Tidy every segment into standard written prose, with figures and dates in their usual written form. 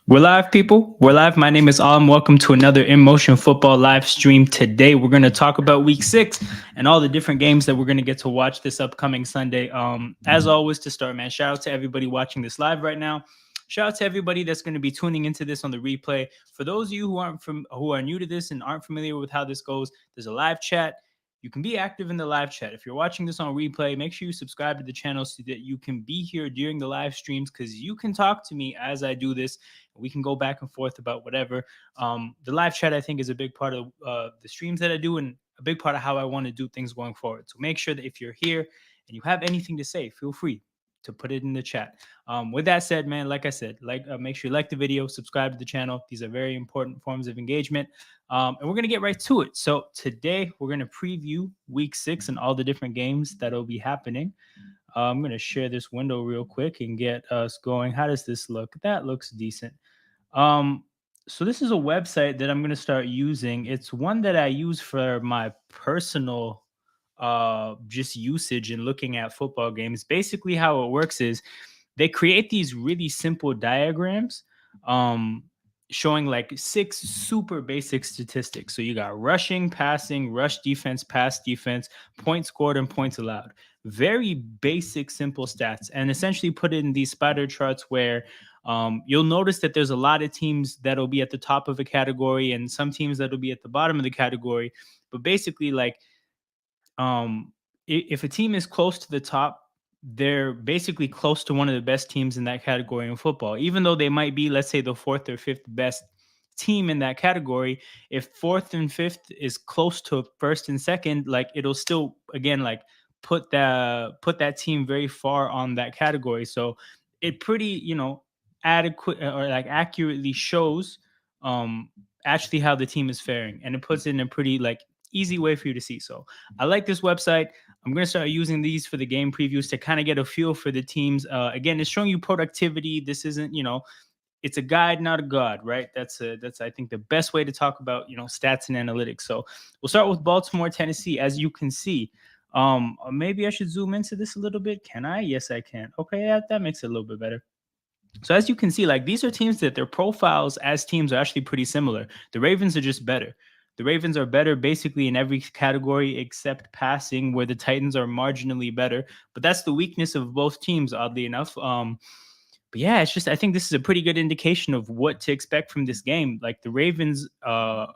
We're live, people. We're live. My name is Alam. Welcome to another In Motion Football live stream. Today, we're going to talk about Week 6 and all the different games that we're going to get to watch this upcoming Sunday. As always, to start, man, shout out to everybody watching this live right now. Shout out to everybody that's going to be tuning into this on the replay. For those of you who are new to this and aren't familiar with how this goes, there's a live chat. You can be active in the live chat. If you're watching this on replay, make sure you subscribe to the channel so that you can be here during the live streams, because you can talk to me as I do this. We can go back and forth about whatever. The live chat, I think, is a big part of the streams that I do and a big part of how I want to do things going forward. So make sure that if you're here and you have anything to say, feel free to put it in the chat. With that said, man, like I said, make sure you like the video, subscribe to the channel. These are very important forms of engagement. And we're going to get right to it. So today we're going to preview Week 6 and all the different games that'll be happening. I'm going to share this window real quick and get us going. How does this look? That looks decent. So this is a website that I'm going to start using. It's one that I use for my personal just usage and looking at football games. Basically, how it works is they create these really simple diagrams showing like 6 super basic statistics. So you got rushing, passing, rush defense, pass defense, points scored, and points allowed. Very basic, simple stats, and essentially put it in these spider charts where you'll notice that there's a lot of teams that'll be at the top of a category and some teams that'll be at the bottom of the category. But basically, like, if a team is close to the top, they're basically close to one of the best teams in that category in football. Even though they might be, let's say, the 4th or 5th best team in that category, if 4th and 5th is close to 1st and 2nd, like, it'll still, again, like, put that team very far on that category. So it pretty, adequate or like accurately shows actually how the team is faring, and it puts it in a pretty like easy way for you to see. So I like this website. I'm going to start using these for the game previews to kind of get a feel for the teams. Again, it's showing you productivity. This isn't, it's a guide, not a god, right? That's I think the best way to talk about, stats and analytics. So we'll start with Baltimore, Tennessee. As you can see, maybe I should zoom into this a little bit. Can I? Yes, I can. Okay, yeah, that makes it a little bit better. So as you can see, like, these are teams that their profiles as teams are actually pretty similar. The Ravens are just better. The Ravens are better basically in every category except passing, where the Titans are marginally better. But that's the weakness of both teams, oddly enough. But yeah, it's just, I think this is a pretty good indication of what to expect from this game. Like, the Ravens are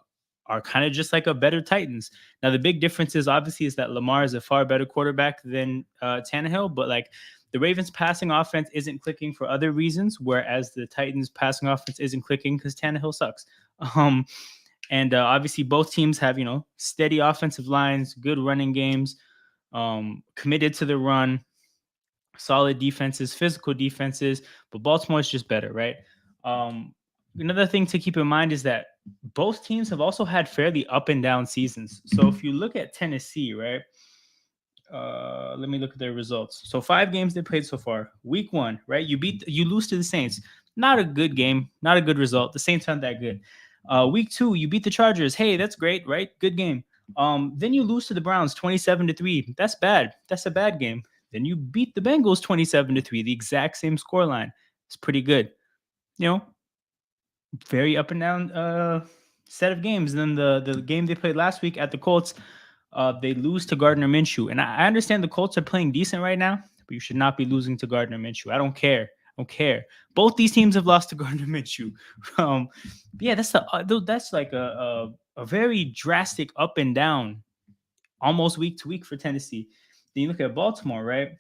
kind of just like a better Titans. Now, the big difference is obviously is that Lamar is a far better quarterback than Tannehill, but like, the Ravens passing offense isn't clicking for other reasons, whereas the Titans passing offense isn't clicking because Tannehill sucks. And obviously both teams have, steady offensive lines, good running games, committed to the run, solid defenses, physical defenses, but Baltimore is just better, right? Another thing to keep in mind is that both teams have also had fairly up and down seasons. So if you look at Tennessee, right? Let me look at their results. So 5 games they played so far. Week 1, right? You lose to the Saints. Not a good game, not a good result. The Saints aren't that good. Week 2, you beat the Chargers. Hey, that's great, right? Good game. Then you lose to the Browns 27-3. That's bad. That's a bad game. Then you beat the Bengals 27-3, the exact same scoreline. It's pretty good. Very up and down set of games. And then the game they played last week at the Colts, they lose to Gardner Minshew. And I understand the Colts are playing decent right now, but you should not be losing to Gardner Minshew. I don't care. Both these teams have lost to Gardner Minshew. Yeah, that's like a very drastic up and down, almost week to week for Tennessee. Then you look at Baltimore, right?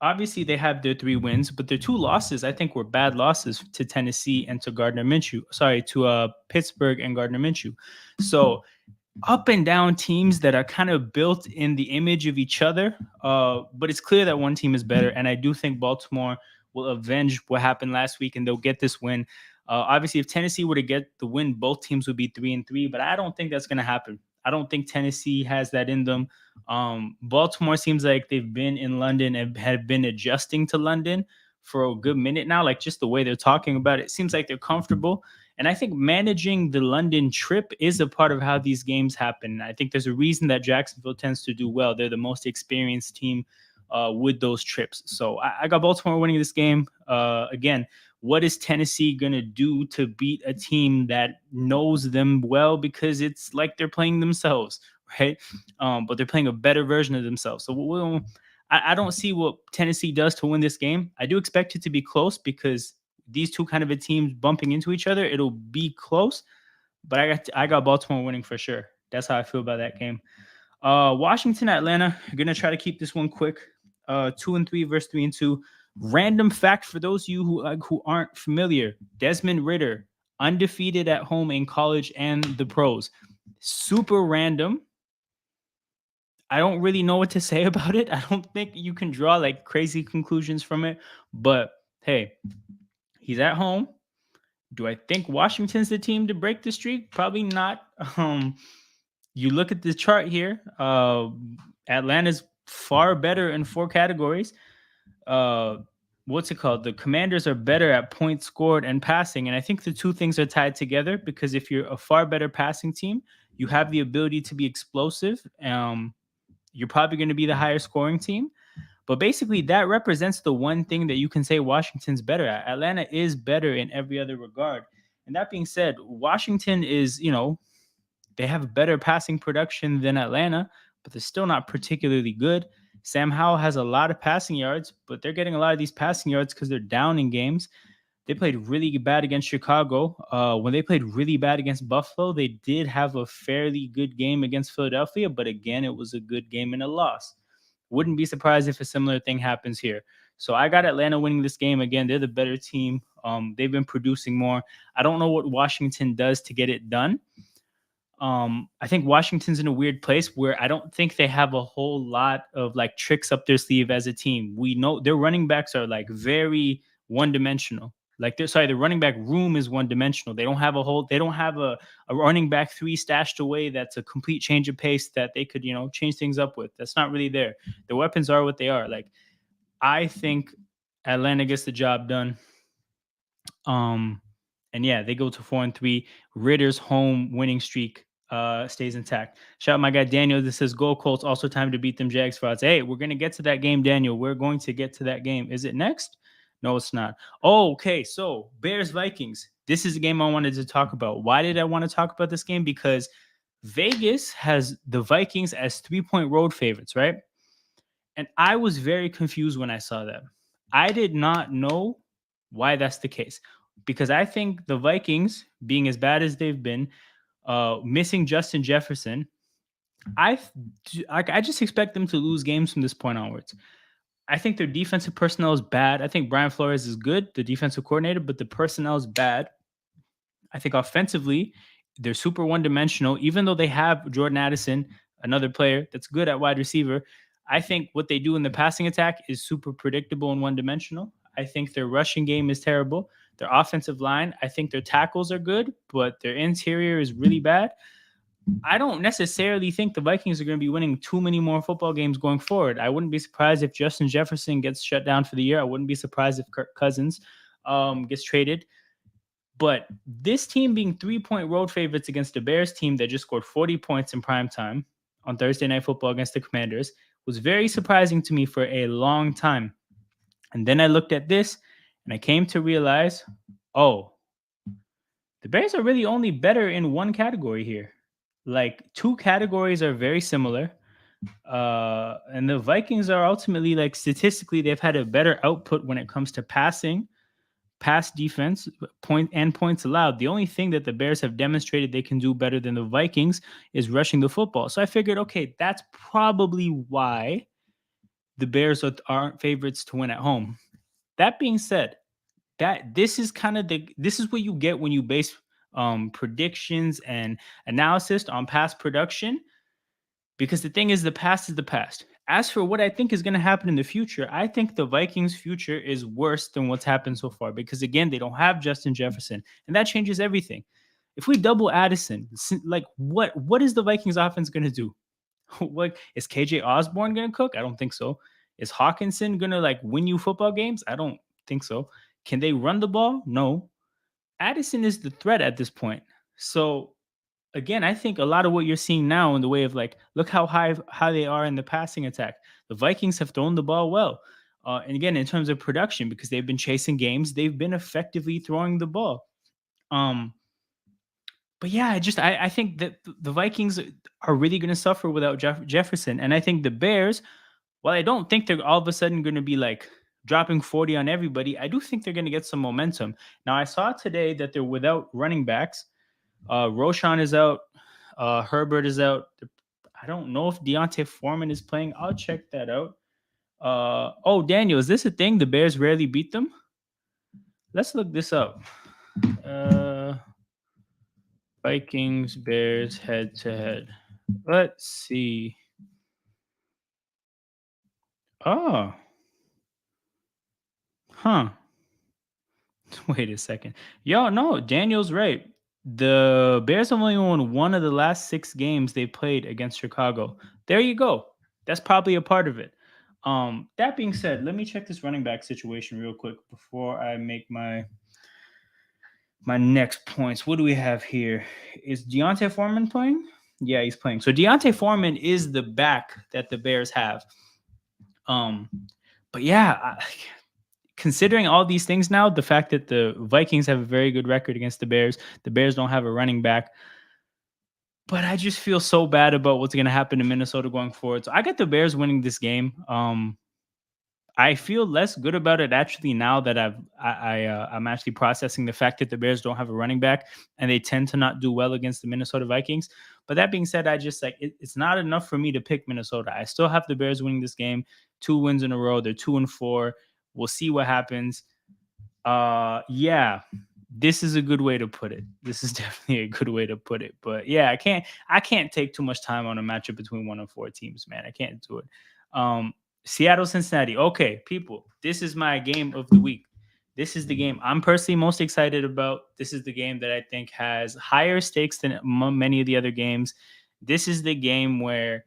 Obviously, they have their 3 wins, but their 2 losses, I think, were bad losses to Tennessee and to Gardner Minshew. Sorry, to Pittsburgh and Gardner Minshew. So up and down teams that are kind of built in the image of each other. But it's clear that one team is better. And I do think Baltimore will avenge what happened last week and they'll get this win. Obviously, if Tennessee were to get the win, both teams would be 3-3, but I don't think that's going to happen. I don't think Tennessee has that in them. Baltimore seems like they've been in London and have been adjusting to London for a good minute now. Like, just the way they're talking about it seems like they're comfortable. And I think managing the London trip is a part of how these games happen. I think there's a reason that Jacksonville tends to do well. They're the most experienced team with those trips. So I got Baltimore winning this game. Again, what is Tennessee going to do to beat a team that knows them well? Because it's like they're playing themselves, right? But they're playing a better version of themselves. So I don't see what Tennessee does to win this game. I do expect it to be close because these two kind of a teams bumping into each other, it'll be close. But I got Baltimore winning for sure. That's how I feel about that game. Washington, Atlanta. Gonna try to keep this one quick. 2-3 versus 3-2. Random fact for those of you who aren't familiar: Desmond Ritter undefeated at home in college and the pros. Super random. I don't really know what to say about it. I don't think you can draw like crazy conclusions from it. But hey, he's at home. Do I think Washington's the team to break the streak? Probably not. You look at the chart here. Atlanta's far better in four categories. Uh, what's it called? The Commanders are better at points scored and passing, and I think the two things are tied together because if you're a far better passing team, you have the ability to be explosive. You're probably going to be the higher scoring team. But basically, that represents the one thing that you can say Washington's better at. Atlanta is better in every other regard. And that being said, Washington is, they have better passing production than Atlanta, but they're still not particularly good. Sam Howell has a lot of passing yards, but they're getting a lot of these passing yards because they're down in games. They played really bad against Chicago. When they played really bad against Buffalo, they did have a fairly good game against Philadelphia, but again, it was a good game and a loss. Wouldn't be surprised if a similar thing happens here. So I got Atlanta winning this game. Again, they're the better team. They've been producing more. I don't know what Washington does to get it done. I think Washington's in a weird place where I don't think they have a whole lot of like tricks up their sleeve as a team. We know their running backs are like very one dimensional. Like the running back room is one dimensional. They don't have a running back three stashed away that's a complete change of pace that they could, change things up with. That's not really there. The weapons are what they are. Like I think Atlanta gets the job done. And yeah, they go to 4-3. Ritter's home winning streak stays intact. Shout out my guy Daniel. This says Go Colts. Also time to beat them Jags frauds. Hey, we're gonna get to that game, Daniel. We're going to get to that game. Is it next? No, it's not. Oh, okay. So Bears Vikings. This is a game I wanted to talk about. Why did I want to talk about this game? Because Vegas has the Vikings as 3-point road favorites, right? And I was very confused when I saw that. I did not know why that's the case because I think the Vikings, being as bad as they've been, missing Justin Jefferson, I just expect them to lose games from this point onwards. I think their defensive personnel is bad. I think Brian Flores is good, the defensive coordinator, but the personnel is bad. I think offensively, they're super one dimensional, even though they have Jordan Addison, another player that's good at wide receiver. I think what they do in the passing attack is super predictable and one dimensional. I think their rushing game is terrible. Their offensive line, I think their tackles are good, but their interior is really bad. I don't necessarily think the Vikings are going to be winning too many more football games going forward. I wouldn't be surprised if Justin Jefferson gets shut down for the year. I wouldn't be surprised if Kirk Cousins gets traded. But this team being 3-point road favorites against the Bears team that just scored 40 points in prime time on Thursday Night Football against the Commanders was very surprising to me for a long time. And then I looked at this and I came to realize, oh, the Bears are really only better in one category here. Like two categories are very similar. And the Vikings are ultimately like statistically, they've had a better output when it comes to passing, pass defense, points allowed. The only thing that the Bears have demonstrated they can do better than the Vikings is rushing the football. So I figured, okay, that's probably why the Bears aren't favorites to win at home. That being said, this is what you get when you base predictions and analysis on past production. Because the thing is, the past is the past. As for what I think is going to happen in the future, I think the Vikings' future is worse than what's happened so far. Because again, they don't have Justin Jefferson, and that changes everything. If we double Addison, like what is the Vikings offense going to do? What is KJ Osborne going to cook? I don't think so. Is Hawkinson going to like win you football games? I don't think so. Can they run the ball? No. Addison is the threat at this point. So again, I think a lot of what you're seeing now in the way of like, look how they are in the passing attack. The Vikings have thrown the ball well. And again, in terms of production, because they've been chasing games, they've been effectively throwing the ball. Um, but yeah, I think that the Vikings are really going to suffer without Jefferson, and I think the Bears, while I don't think they're all of a sudden going to be like dropping 40 on everybody, I do think they're going to get some momentum. Now, I saw today that they're without running backs. Roshan is out. Herbert is out. I don't know if Deontay Foreman is playing. I'll check that out. Oh, Daniel, is this a thing? The Bears rarely beat them? Let's look this up. Uh, Vikings, Bears head to head. Let's see. Oh, huh. Wait a second. Yo, no, Daniel's right. The Bears have only won one of the last 6 games they played against Chicago. There you go. That's probably a part of it. That being said, let me check this running back situation real quick before I make my next points. What do we have here? Is Deontay Foreman playing? Yeah, he's playing. So Deontay Foreman is the back that the Bears have. Um, but yeah, considering all these things now, the fact that the Vikings have a very good record against the Bears don't have a running back. But I just feel so bad about what's going to happen in Minnesota going forward. So I got the Bears winning this game. I feel less good about it actually now that I'm actually processing the fact that the Bears don't have a running back and they tend to not do well against the Minnesota Vikings. But that being said, I just like it's not enough for me to pick Minnesota. I still have the Bears winning this game, 2 wins in a row. They're 2-4. We'll see what happens. Yeah, this is a good way to put it. This is definitely a good way to put it. But yeah, I can't take too much time on a matchup between 1 and 4 teams, man. I can't do it. Seattle, Cincinnati. Okay, people, this is my game of the week. This is the game I'm personally most excited about. This is the game that I think has higher stakes than many of the other games. This is the game where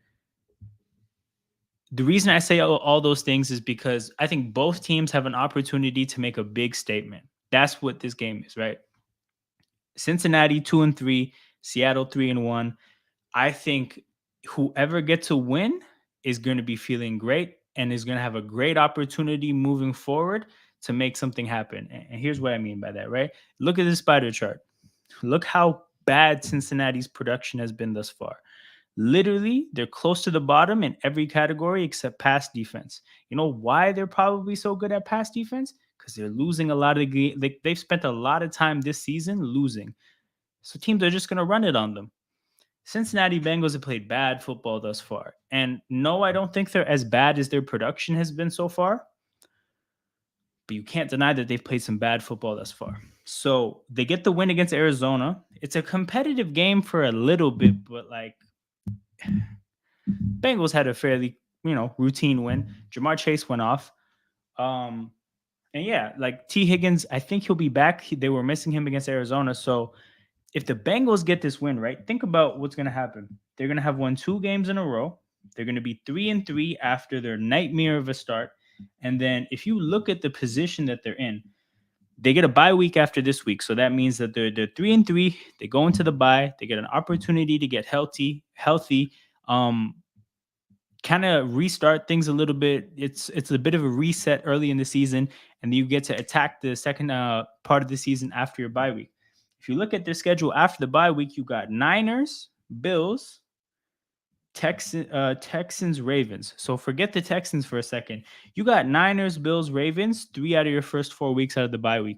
the reason I say all those things is because I think both teams have an opportunity to make a big statement. That's what this game is, right? Cincinnati 2-3, Seattle 3-1. I think whoever gets a win is going to be feeling great and is going to have a great opportunity moving forward to make something happen. And here's what I mean by that, right? Look at this spider chart. Look how bad Cincinnati's production has been thus far. Literally, they're close to the bottom in every category except pass defense. You know why they're probably so good at pass defense? Because they're losing a lot of the they've spent a lot of time this season losing. So teams are just going to run it on them. Cincinnati Bengals have played bad football thus far. And no, I don't think they're as bad as their production has been so far. But you can't deny that they've played some bad football thus far. So they get the win against Arizona. It's a competitive game for a little bit, but like Bengals had a fairly, routine win. Jamar Chase went off. And yeah, like T. Higgins, I think he'll be back. They were missing him against Arizona. So if the Bengals get this win, right, think about what's going to happen. They're going to have won 2 games in a row. They're going to be 3-3 after their nightmare of a start. And then if you look at the position that they're in, they get a bye week after this week. So that means that they're 3-3. They go into the bye. They get an opportunity to get healthy, kind of restart things a little bit. It's a bit of a reset early in the season, and you get to attack the second part of the season after your bye week. If you look at their schedule after the bye week, you got Niners, Bills, Texans, Ravens. So forget the Texans for a second. You got Niners, Bills, Ravens, 3 out of your first 4 weeks out of the bye week.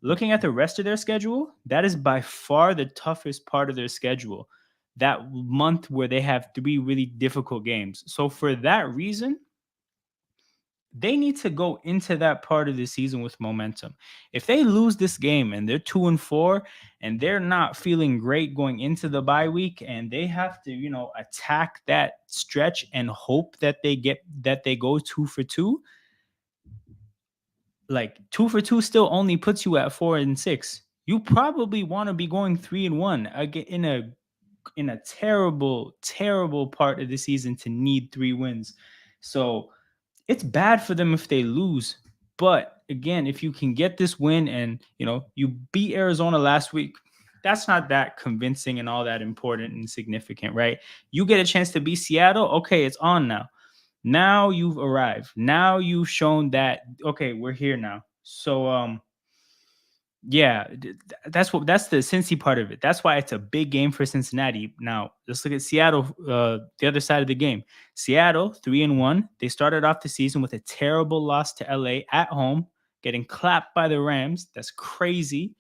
Looking at the rest of their schedule, that is by far the toughest part of their schedule. That month where they have 3 really difficult games. So for that reason, they need to go into that part of the season with momentum. If they lose this game and they're 2-4 and they're not feeling great going into the bye week and they have to, attack that stretch and hope that they go 2-2, like 2-2 still only puts you at 4-6. You probably want to be going 3-1 again in a terrible, terrible part of the season to need 3 wins. So it's bad for them if they lose. But again, if you can get this win and you beat Arizona last week, that's not that convincing and all that important and significant, right? You get a chance to beat Seattle. Okay, it's on now. Now you've arrived. Now you've shown that okay, we're here now. So yeah, that's the Cincy part of it. That's why it's a big game for Cincinnati. Now let's look at Seattle. The other side of the game, Seattle 3-1. They started off the season with a terrible loss to LA at home, getting clapped by the Rams. That's crazy.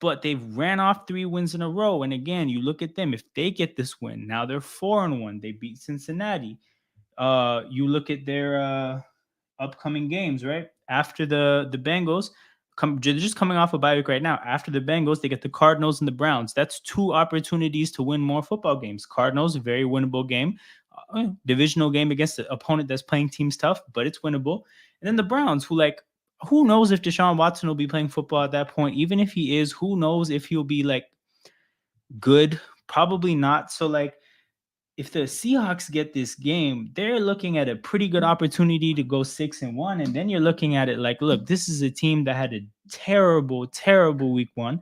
But they've ran off 3 wins in a row. And again, you look at them. If they get this win, now they're 4-1. They beat Cincinnati. You look at their upcoming games, right? After the Bengals, they're just coming off a bye week right now. After the Bengals, they get the Cardinals and the Browns. That's 2 opportunities to win more football games. Cardinals, a very winnable game. Divisional game against an opponent that's playing teams tough, but it's winnable. And then the Browns, who knows if Deshaun Watson will be playing football at that point? Even if he is, who knows if he'll be like good? Probably not. So if the Seahawks get this game, they're looking at a pretty good opportunity to go 6-1. And then you're looking at it like, look, this is a team that had a terrible, terrible week one.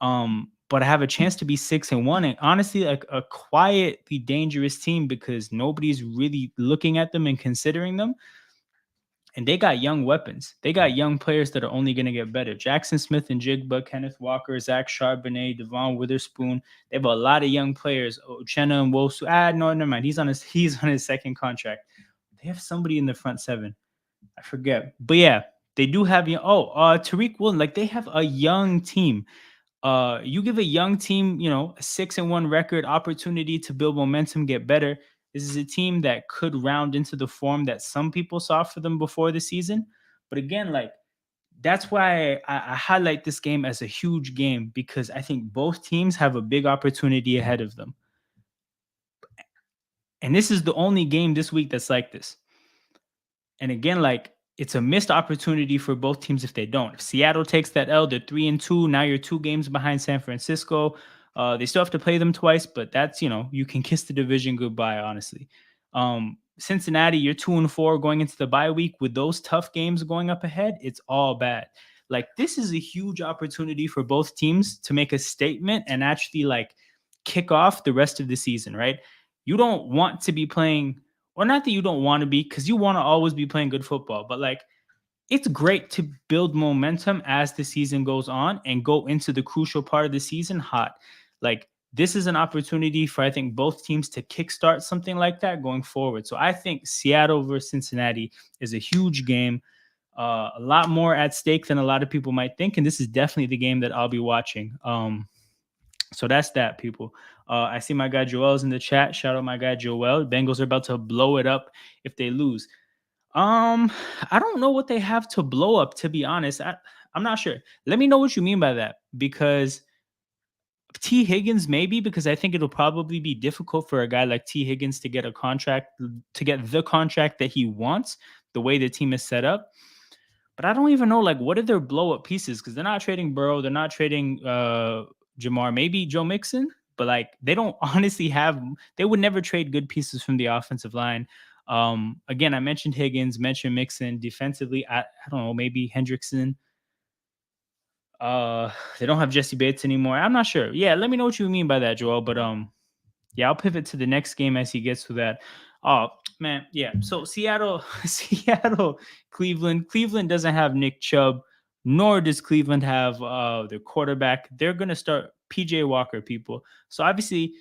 But I have a chance to be 6-1. And honestly, like a quietly dangerous team because nobody's really looking at them and considering them. And they got young weapons. They got young players that are only going to get better. Jackson Smith and Jigba, Kenneth Walker, Zach Charbonnet, Devon Witherspoon. They have a lot of young players. Uchenna and Wosu. No, never mind. He's on his second contract. They have somebody in the front seven. I forget. But yeah, they do have Tariq Woolen. Like they have a young team. You give a young team, a 6-1 record, opportunity to build momentum, get better. This is a team that could round into the form that some people saw for them before the season. But again, that's why I highlight this game as a huge game because I think both teams have a big opportunity ahead of them. And this is the only game this week that's like this. And again, it's a missed opportunity for both teams if they don't. If Seattle takes that L, they're 3-2. Now you're 2 games behind San Francisco. They still have to play them twice, but that's, you can kiss the division goodbye, honestly. Cincinnati, you're 2-4 going into the bye week with those tough games going up ahead. It's all bad. This is a huge opportunity for both teams to make a statement and actually kick off the rest of the season, right? You don't want to be playing, or not that you don't want to be, because you want to always be playing good football, but it's great to build momentum as the season goes on and go into the crucial part of the season hot. This is an opportunity for, I think, both teams to kickstart something like that going forward. So I think Seattle versus Cincinnati is a huge game, a lot more at stake than a lot of people might think. And this is definitely the game that I'll be watching. So that's that, people. I see my guy Joel's in the chat. Shout out my guy Joel. Bengals are about to blow it up if they lose. I don't know what they have to blow up, to be honest. I'm not sure. Let me know what you mean by that, because T. Higgins, maybe, because I think it'll probably be difficult for a guy like T. Higgins to get the contract that he wants, the way the team is set up. But I don't even know, what are their blow-up pieces? Because they're not trading Burrow. They're not trading Jamar. Maybe Joe Mixon. But, they don't honestly have – they would never trade good pieces from the offensive line. Again, I mentioned Higgins, mentioned Mixon. Defensively, I don't know, maybe Hendrickson. They don't have Jesse Bates anymore. I'm not sure. Yeah, let me know what you mean by that, Joel. But yeah, I'll pivot to the next game as he gets to that. Oh man, yeah. So Seattle, Cleveland. Cleveland doesn't have Nick Chubb, nor does Cleveland have their quarterback. They're gonna start PJ Walker, people. So obviously,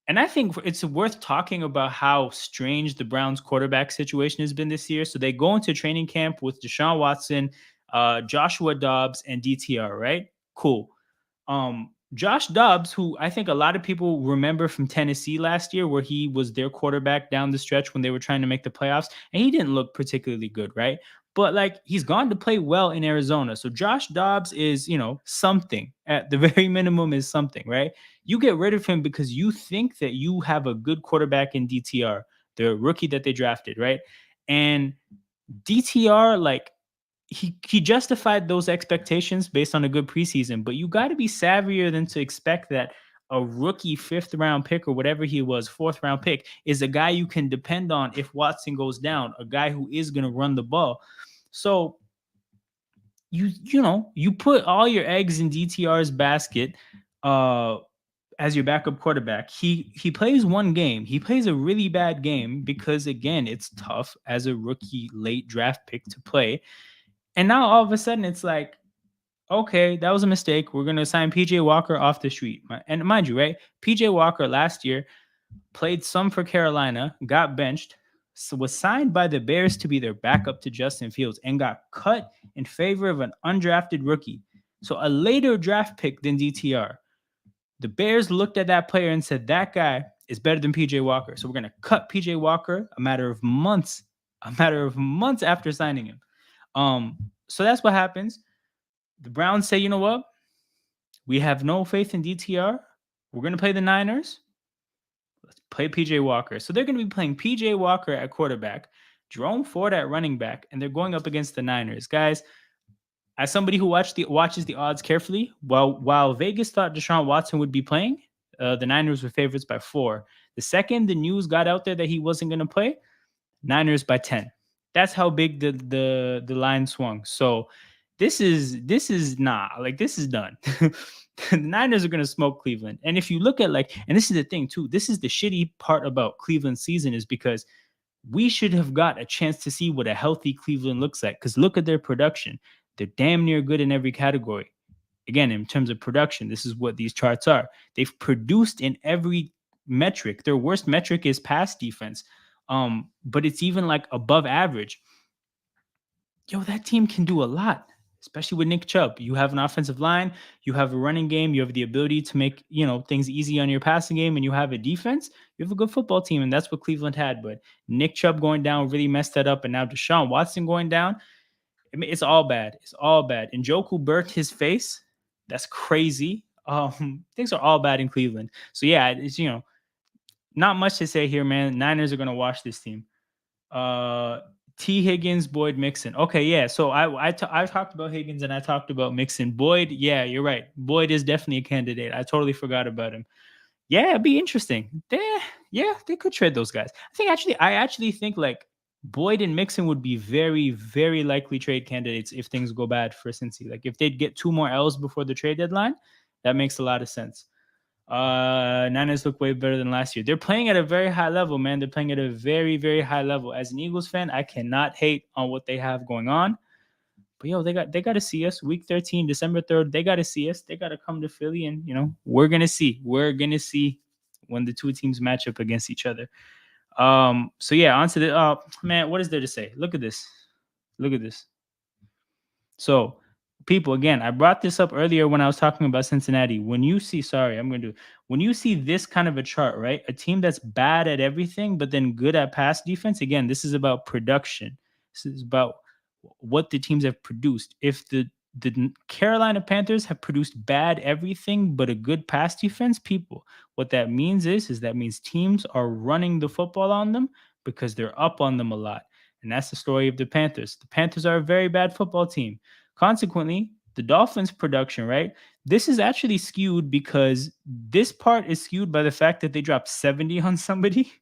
and I think it's worth talking about how strange the Browns quarterback situation has been this year. So they go into training camp with Deshaun Watson, Joshua Dobbs, and DTR, right? Cool. Josh Dobbs, who I think a lot of people remember from Tennessee last year, where he was their quarterback down the stretch when they were trying to make the playoffs, and he didn't look particularly good, right? But he's gone to play well in Arizona. So Josh Dobbs is, something, at the very minimum, is something, right? You get rid of him because you think that you have a good quarterback in DTR, the rookie that they drafted, right? And DTR, he justified those expectations based on a good preseason, but you got to be savvier than to expect that a rookie 5th round pick or whatever he was, 4th round pick, is a guy you can depend on if Watson goes down, a guy who is going to run the ball. So you put all your eggs in DTR's basket. uh as your backup quarterback. He plays one game. He plays a really bad game because again, it's tough as a rookie late draft pick to play. And now all of a sudden it's like, okay, that was a mistake. We're gonna sign PJ Walker off the street. And mind you, right? PJ Walker last year played some for Carolina, got benched, so was signed by the Bears to be their backup to Justin Fields, and got cut in favor of an undrafted rookie. So a later draft pick than DTR. The Bears looked at that player and said, that guy is better than PJ Walker. So we're going to cut PJ Walker a matter of months after signing him. So that's what happens. The Browns say, you know what? We have no faith in DTR. We're going to play the Niners. Let's play PJ Walker. So they're going to be playing PJ Walker at quarterback, Jerome Ford at running back, and they're going up against the Niners. Guys, as somebody who watches the odds carefully, while Vegas thought Deshaun Watson would be playing, the Niners were favorites by 4. The second the news got out there that he wasn't going to play, Niners by 10. That's how big the line swung. So this is this is done. The Niners are going to smoke Cleveland. And if you look at and this is the thing too, this is the shitty part about Cleveland's season is because we should have got a chance to see what a healthy Cleveland looks like. Because look at their production. They're damn near good in every category. Again, in terms of production, this is what these charts are. They've produced in every metric. Their worst metric is pass defense. But it's even above average. Yo, that team can do a lot, especially with Nick Chubb. You have an offensive line, you have a running game, you have the ability to make, things easy on your passing game, and you have a defense. You have a good football team, and that's what Cleveland had. But Nick Chubb going down really messed that up, and now Deshaun Watson going down. I mean, it's all bad. It's all bad. And Njoku burnt his face. That's crazy. Things are all bad in Cleveland. So yeah, it's not much to say here, man. Niners are gonna wash this team. T. Higgins, Boyd, Mixon. Okay, yeah. So I talked about Higgins and I talked about Mixon. Boyd, yeah, you're right. Boyd is definitely a candidate. I totally forgot about him. Yeah, it'd be interesting. They could trade those guys. I actually think Boyd and Mixon would be very, very likely trade candidates if things go bad for Cincy. If they'd get 2 more L's before the trade deadline, that makes a lot of sense. Niners look way better than last year. They're playing at a very high level, man. They're playing at a very, very high level. As an Eagles fan, I cannot hate on what they have going on. But yo, they got to see us week 13, December 3rd. They got to see us. They got to come to Philly, and we're gonna see. We're gonna see when the two teams match up against each other. So yeah, on to the man, what is there to say? Look at this. Look at this. So people, again, I brought this up earlier when I was talking about Cincinnati. When you see when you see this kind of a chart, right? A team that's bad at everything, but then good at pass defense. Again, this is about production. This is about what the teams have produced. If the Carolina Panthers have produced bad everything but a good pass defense, people, what that means is that means teams are running the football on them because they're up on them a lot. And that's the story of the Panthers. The Panthers are a very bad football team. Consequently, the Dolphins' production, right? This is actually skewed because this part is skewed by the fact that they dropped 70 on somebody.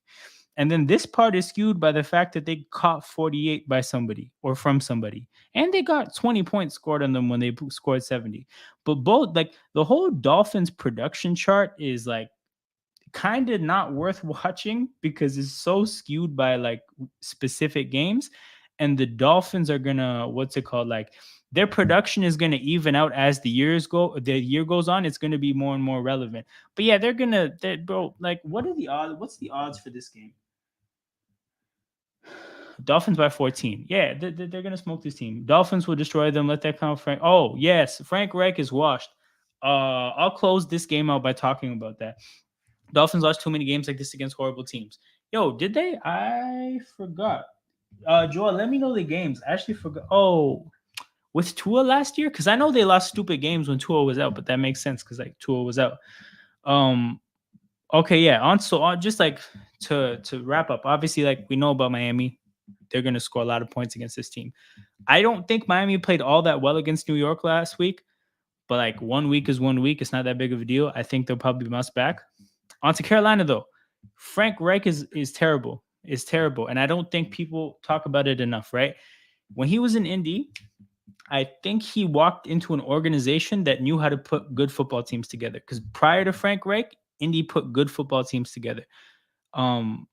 And then this part is skewed by the fact that they caught 48 by somebody or from somebody. And they got 20 points scored on them when they scored 70. But both, the whole Dolphins production chart is kind of not worth watching because it's so skewed by specific games. And the Dolphins are gonna, their production is gonna even out as the year goes on. It's gonna be more and more relevant. But yeah, what are the odds? What's the odds for this game? Dolphins by 14. Yeah, they're going to smoke this team. Dolphins will destroy them. Let that count, Frank. Oh, yes. Frank Reich is washed. I'll close this game out by talking about that. Dolphins lost too many games like this against horrible teams. Yo, did they? I forgot. Joel, let me know the games. I actually forgot. Oh, with Tua last year? Because I know they lost stupid games when Tua was out, but that makes sense because Tua was out. Okay, yeah. Just to wrap up, obviously, we know about Miami. They're going to score a lot of points against this team. I don't think Miami played all that well against New York last week, but 1 week is 1 week. It's not that big of a deal. I think they'll probably bounce back. On to Carolina, though. Frank Reich is terrible. Is terrible. And I don't think people talk about it enough, right? When he was in Indy, I think he walked into an organization that knew how to put good football teams together. Because prior to Frank Reich, Indy put good football teams together. Um,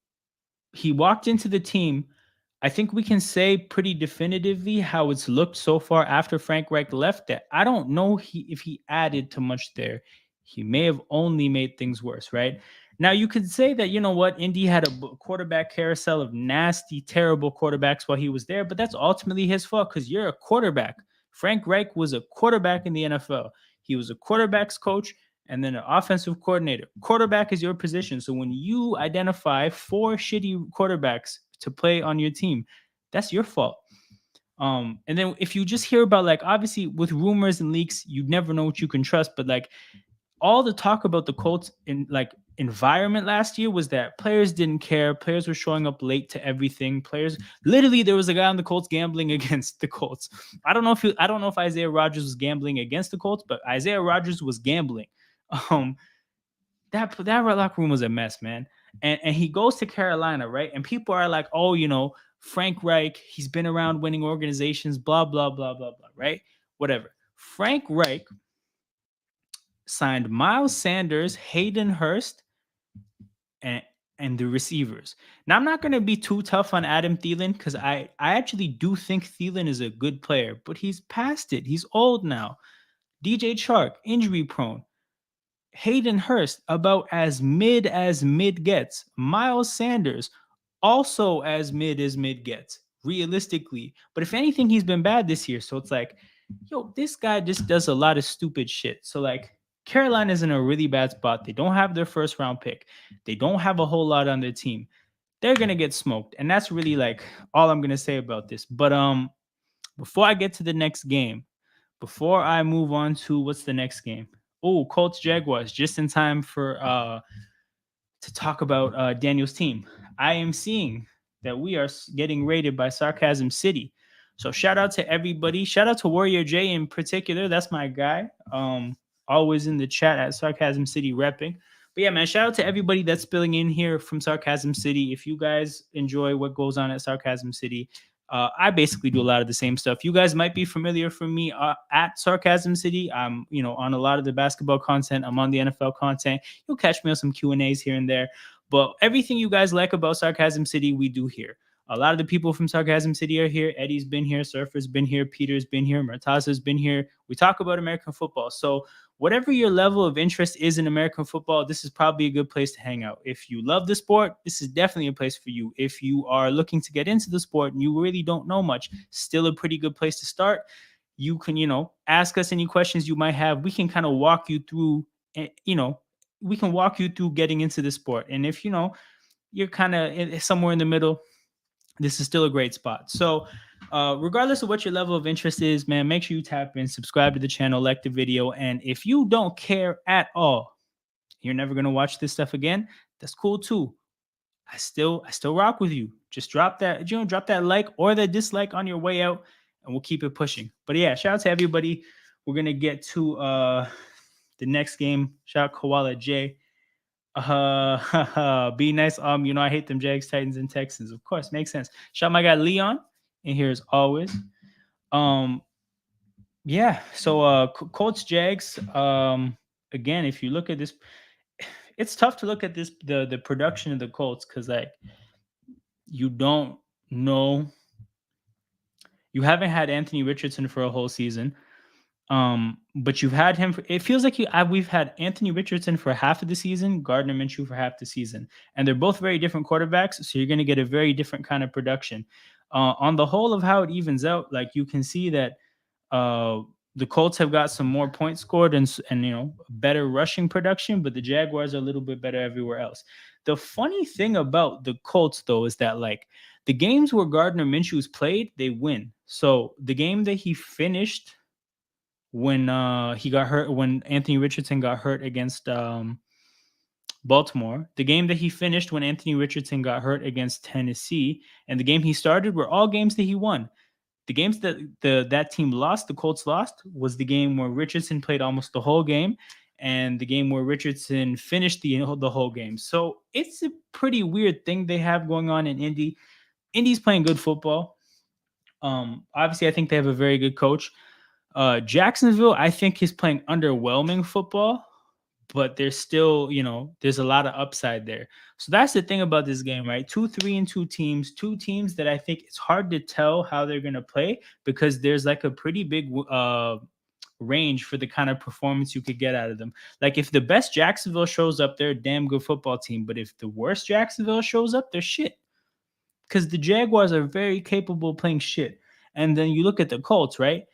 he walked into the team. I think we can say pretty definitively how it's looked so far after Frank Reich left that I don't know if he added too much there. He may have only made things worse, right? Now you could say that, you know what, Indy had a quarterback carousel of nasty, terrible quarterbacks while he was there, but that's ultimately his fault because you're a quarterback. Frank Reich was a quarterback in the NFL. He was a quarterback's coach and then an offensive coordinator. Quarterback is your position. So when you identify four shitty quarterbacks to play on your team, that's your fault. And then if you just hear about, like, obviously with rumors and leaks, you never know what you can trust, but like all the talk about the Colts in like environment last year was that players didn't care. Players were showing up late to everything. Players literally there was a guy on the Colts gambling against the Colts. I don't know if Isaiah Rodgers was gambling against the Colts, but Isaiah Rodgers was gambling. Um that locker room was a mess, man. And he goes to Carolina, right? And people are like, oh, you know, Frank Reich, he's been around winning organizations, blah, blah, blah, blah, blah, right? Whatever. Frank Reich signed Miles Sanders, Hayden Hurst, and the receivers. Now I'm not going to be too tough on Adam Thielen because I actually do think Thielen is a good player, but he's past it. He's old now. DJ Chark, injury prone. Hayden Hurst, about as mid gets. Miles Sanders, also as mid gets, realistically. But if anything, he's been bad this year. So it's like, yo, this guy just does a lot of stupid shit. So like Carolina's in a really bad spot. They don't have their first round pick. They don't have a whole lot on their team. They're gonna get smoked. And that's really like all I'm gonna say about this. But before I get to the next game, before I move on to what's the next game? Oh, Colts Jaguars, just in time for to talk about Daniel's team. I am seeing that we are getting rated by Sarcasm City. So shout out to everybody. Shout out to Warrior J in particular. That's my guy. Always in the chat at Sarcasm City repping. But yeah, man, shout out to everybody that's spilling in here from Sarcasm City. If you guys enjoy what goes on at Sarcasm City, I basically do a lot of the same stuff. You guys might be familiar from me at Sarcasm City. I'm, you know, on a lot of the basketball content. I'm on the NFL content. You'll catch me on some Q&As here and there. But everything you guys like about Sarcasm City, we do here. A lot of the people from Sarcasm City are here. Eddie's been here. Surfer's been here. Peter's been here. Murtaza's been here. We talk about American football. So whatever your level of interest is in American football, this is probably a good place to hang out. If you love the sport, this is definitely a place for you. If you are looking to get into the sport and you really don't know much, still a pretty good place to start. You can, you know, ask us any questions you might have. We can kind of walk you through, you know, we can walk you through getting into the sport. And if, you know, you're kind of somewhere in the middle, this is still a great spot. So regardless of what your level of interest is, man, make sure you tap in, subscribe to the channel, like the video. And if you don't care at all, you're never going to watch this stuff again, that's cool too. I still rock with you. Just drop that, you know, drop that like or that dislike on your way out and we'll keep it pushing. But yeah, shout out to everybody. We're going to get to the next game. Shout out Koala J. Be nice. You know, I hate them Jags, Titans, and Texans. Of course, makes sense. Shout out my guy Leon in here as always. Yeah. So Colts Jags. Again, if you look at this, it's tough to look at this the production of the Colts because like you don't know. You haven't had Anthony Richardson for a whole season. But you've had him. It feels like we've had Anthony Richardson for half of the season, Gardner Minshew for half the season, and they're both very different quarterbacks. So you're going to get a very different kind of production. On the whole of how it evens out, like you can see that the Colts have got some more points scored and you know better rushing production, but the Jaguars are a little bit better everywhere else. The funny thing about the Colts though is that like the games where Gardner Minshew's played, they win. So the game that he finished when he got hurt, when Anthony Richardson got hurt against Baltimore, the game that he finished when Anthony Richardson got hurt against Tennessee, and the game he started were all games that he won. The games that that team lost, the Colts lost, was the game where Richardson played almost the whole game, and the game where Richardson finished the whole game. So it's a pretty weird thing they have going on in Indy. Indy's playing good football. Obviously, I think they have a very good coach. Jacksonville, I think, is playing underwhelming football, but there's still, there's a lot of upside there. So that's the thing about this game, right? 2 3-2 teams, two teams that I think it's hard to tell how they're gonna play because there's like a pretty big range for the kind of performance you could get out of them. Like if the best Jacksonville shows up, they're a damn good football team. But if the worst Jacksonville shows up, they're shit. Because the Jaguars are very capable of playing shit. And then you look at the Colts, right?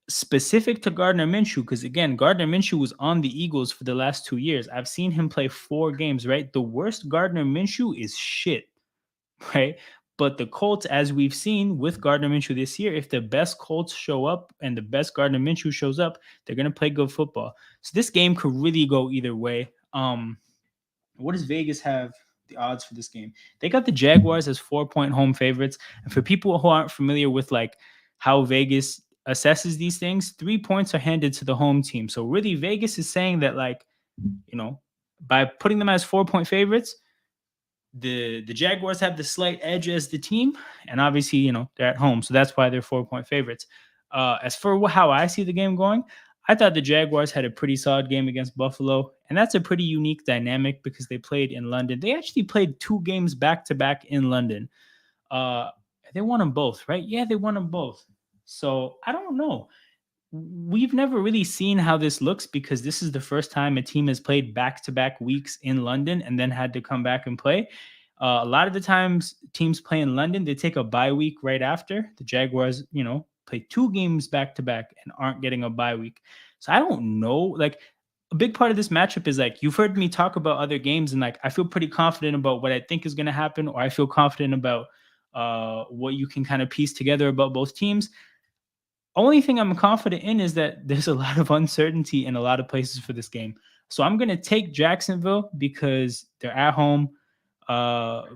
Specific to Gardner Minshew, because again, Gardner Minshew was on the Eagles for the last 2 years. I've seen him play 4 games, right? The worst Gardner Minshew is shit, right? But the Colts, as we've seen with Gardner Minshew this year, if the best Colts show up and the best Gardner Minshew shows up, they're gonna play good football. So this game could really go either way. What does Vegas have the odds for this game? They got the Jaguars as 4-point home favorites. And for people who aren't familiar with like how Vegas assesses these things, 3 points are handed to the home team. So really, Vegas is saying that like, by putting them as 4-point favorites, the Jaguars have the slight edge as the team, and obviously, they're at home, so that's why they're 4-point favorites. As for how I see the game going, I thought the Jaguars had a pretty solid game against Buffalo, and that's a pretty unique dynamic because they played in London. They actually played 2 games back to back in London. Uh, they won them both, right? Yeah, they won them both. So I don't know. We've never really seen how this looks because this is the first time a team has played back to back weeks in London and then had to come back and play. A lot of the times teams play in London, they take a bye week right after. The Jaguars, play 2 games back to back and aren't getting a bye week. So I don't know. Like a big part of this matchup is like you've heard me talk about other games and like I feel pretty confident about what I think is going to happen, or I feel confident about what you can kind of piece together about both teams. Only thing I'm confident in is that there's a lot of uncertainty in a lot of places for this game. So I'm going to take Jacksonville because they're at home,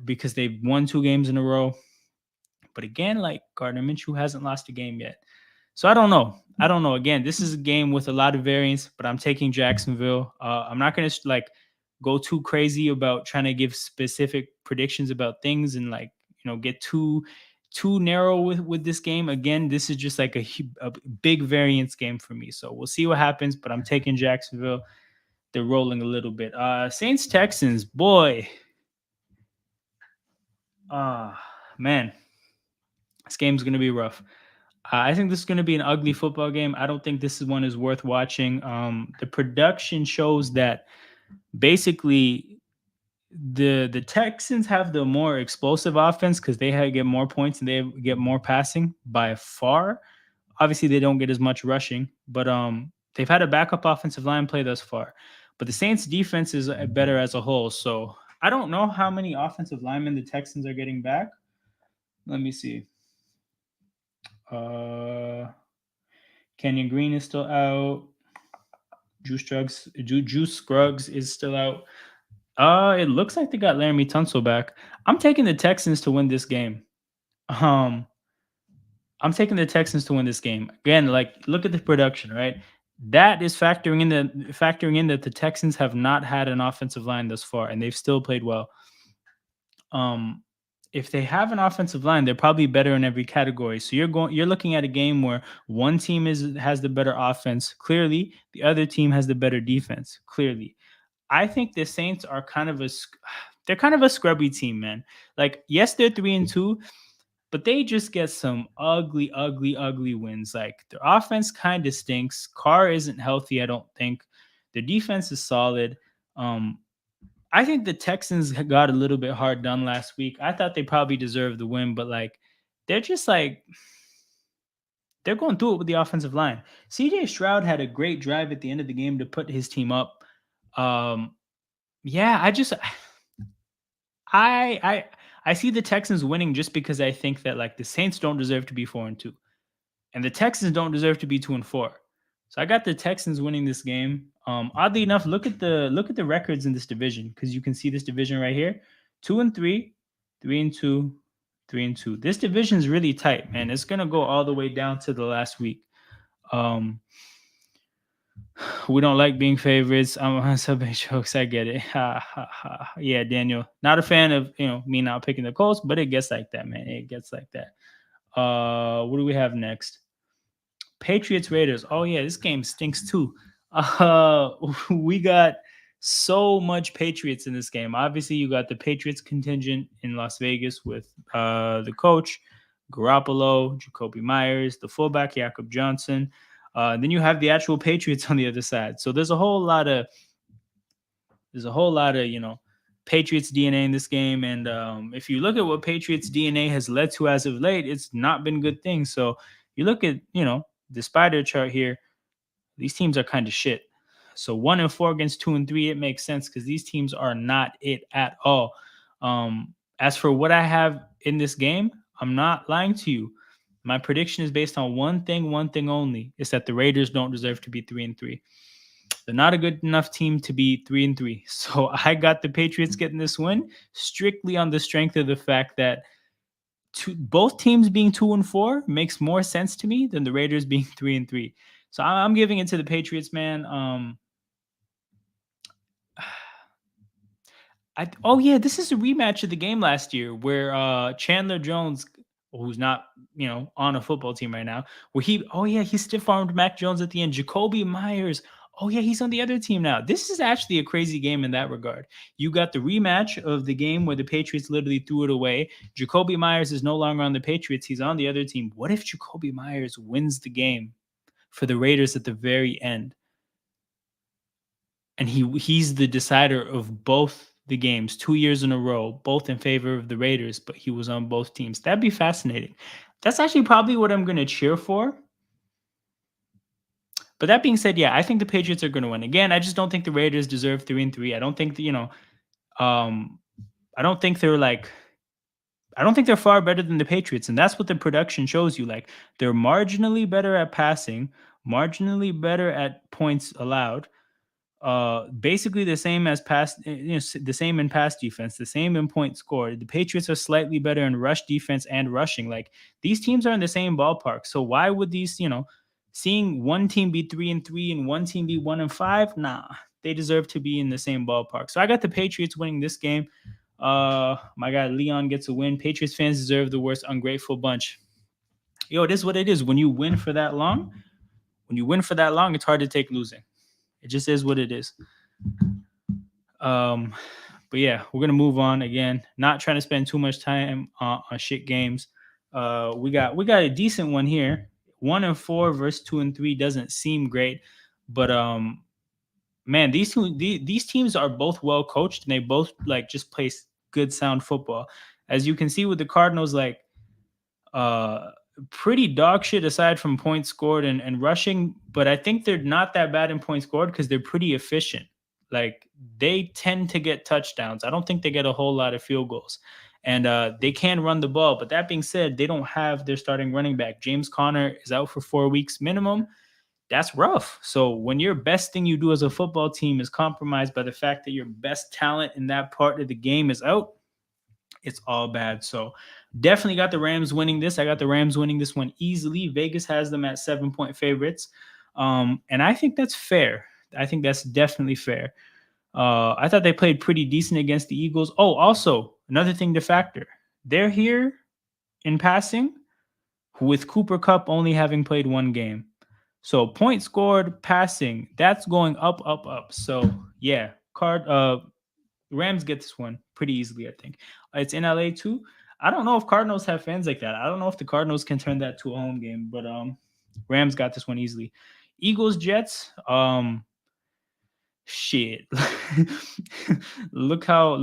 because they've won 2 games in a row. But again, like Gardner Minshew hasn't lost a game yet. So I don't know. I don't know. Again, this is a game with a lot of variance, but I'm taking Jacksonville. I'm not going to like go too crazy about trying to give specific predictions about things and like, get too narrow with this game. Again, this is just like a big variance game for me. So we'll see what happens, but I'm taking Jacksonville. They're rolling a little bit. Saints Texans, boy. Man, this game's going to be rough. I think this is going to be an ugly football game. I don't think this one is worth watching. The production shows that basically the Texans have the more explosive offense because they get more points and they get more passing by far. Obviously, they don't get as much rushing, but they've had a backup offensive line play thus far. But the Saints defense is better as a whole. So I don't know how many offensive linemen the Texans are getting back. Let me see. Kenyon Green is still out. Juice Scruggs is still out. It looks like they got Laramie Tunsil back. I'm taking the Texans to win this game. I'm taking the Texans to win this game. Again, like look at the production, right? That is factoring in that the Texans have not had an offensive line thus far, and they've still played well. If they have an offensive line, they're probably better in every category. So you're looking at a game where one team has the better offense, clearly, the other team has the better defense, clearly. I think the Saints are they're kind of a scrubby team, man. Like, yes, they're 3-2, but they just get some ugly, ugly, ugly wins. Like their offense kind of stinks. Carr isn't healthy, I don't think. Their defense is solid. I think the Texans got a little bit hard done last week. I thought they probably deserved the win, but like they're just like they're going through it with the offensive line. CJ Stroud had a great drive at the end of the game to put his team up. Yeah, I see the Texans winning just because I think that like the Saints don't deserve to be 4-2, and the Texans don't deserve to be 2-4. So I got the Texans winning this game. Oddly enough, look at the records in this division because you can see this division right here: 2-3, 3-2, 3-2. This division is really tight, man. It's gonna go all the way down to the last week. We don't like being favorites. I'm on some jokes. I get it. Yeah, Daniel. Not a fan of me not picking the Colts, but it gets like that, man. It gets like that. What do we have next? Patriots Raiders. Oh yeah, this game stinks too. Uh, we got so much Patriots in this game. Obviously, you got the Patriots contingent in Las Vegas with the coach Garoppolo, Jacoby Myers, the fullback Jakob Johnson. Then you have the actual Patriots on the other side. So there's a whole lot of Patriots DNA in this game, and if you look at what Patriots DNA has led to as of late, it's not been good things. So you look at the spider chart here, these teams are kind of shit. So 1-4 against 2-3, it makes sense because these teams are not it at all. As for what I have in this game, I'm not lying to you. My prediction is based on one thing only. It's that the Raiders don't deserve to be 3-3. They're not a good enough team to be 3-3. So I got the Patriots getting this win strictly on the strength of the fact that both teams being 2-4 makes more sense to me than the Raiders being 3-3. So I'm giving it to the Patriots, man. Oh yeah, this is a rematch of the game last year where Chandler Jones, who's not on a football team right now, where he stiff armed Mac Jones at the end. Jacoby Myers, oh yeah, he's on the other team now. This is actually a crazy game in that regard. You got the rematch of the game where the Patriots literally threw it away. Jacoby Myers is no longer on the Patriots; he's on the other team. What if Jacoby Myers wins the game for the Raiders at the very end? And he's the decider of both the games 2 years in a row, both in favor of the Raiders, but he was on both teams. That'd be fascinating. That's actually probably what I'm going to cheer for. But that being said, yeah, I think the Patriots are going to win. Again, I just don't think the Raiders deserve 3-3. I don't think that, I don't think they're far better than the Patriots, and that's what the production shows you. Like, they're marginally better at passing, marginally better at points allowed, basically the same as the same in pass defense, the same in points scored. The Patriots are slightly better in rush defense and rushing. Like, these teams are in the same ballpark. So why would seeing one team be 3-3 and one team be 1-5? Nah, they deserve to be in the same ballpark. So I got the Patriots winning this game. My guy Leon gets a win. Patriots fans deserve the worst ungrateful bunch. Yo, this is what it is. When you win for that long, it's hard to take losing. It just is what it is. But yeah, we're gonna move on again. Not trying to spend too much time on shit games. We got a decent one here. 1-4 versus 2-3 doesn't seem great, but man, these teams are both well coached and they both just play good sound football. As you can see with the Cardinals, pretty dog shit aside from points scored and rushing, but I think they're not that bad in points scored because they're pretty efficient. Like, they tend to get touchdowns. I don't think they get a whole lot of field goals, and they can run the ball. But that being said, they don't have their starting running back. James Conner is out for 4 weeks minimum. That's rough. So when your best thing you do as a football team is compromised by the fact that your best talent in that part of the game is out, it's all bad. So definitely got the Rams winning this. I got the Rams winning this one easily. Vegas has them at 7-point favorites. And I think that's fair. I think that's definitely fair. I thought they played pretty decent against the Eagles. Oh, also, another thing to factor. They're here in passing with Cooper Kupp only having played one game. So points scored, passing, that's going up, up, up. So yeah, Rams get this one pretty easily, I think. It's in LA too. I don't know if Cardinals have fans like that. I don't know if the Cardinals can turn that to a home game, but Rams got this one easily. Eagles, Jets, shit. look how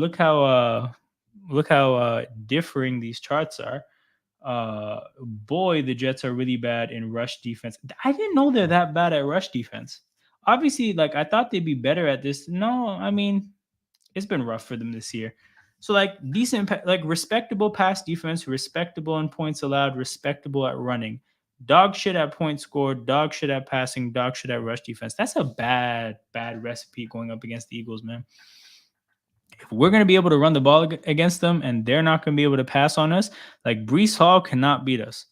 differing these charts are. Boy, the Jets are really bad in rush defense. I didn't know they're that bad at rush defense. Obviously, I thought they'd be better at this. No, I mean, it's been rough for them this year. So decent, respectable pass defense, respectable in points allowed, respectable at running. Dog shit at points scored, dog shit at passing, dog shit at rush defense. That's a bad recipe going up against the Eagles, man. If we're going to be able to run the ball against them and they're not going to be able to pass on us, Breece Hall cannot beat us.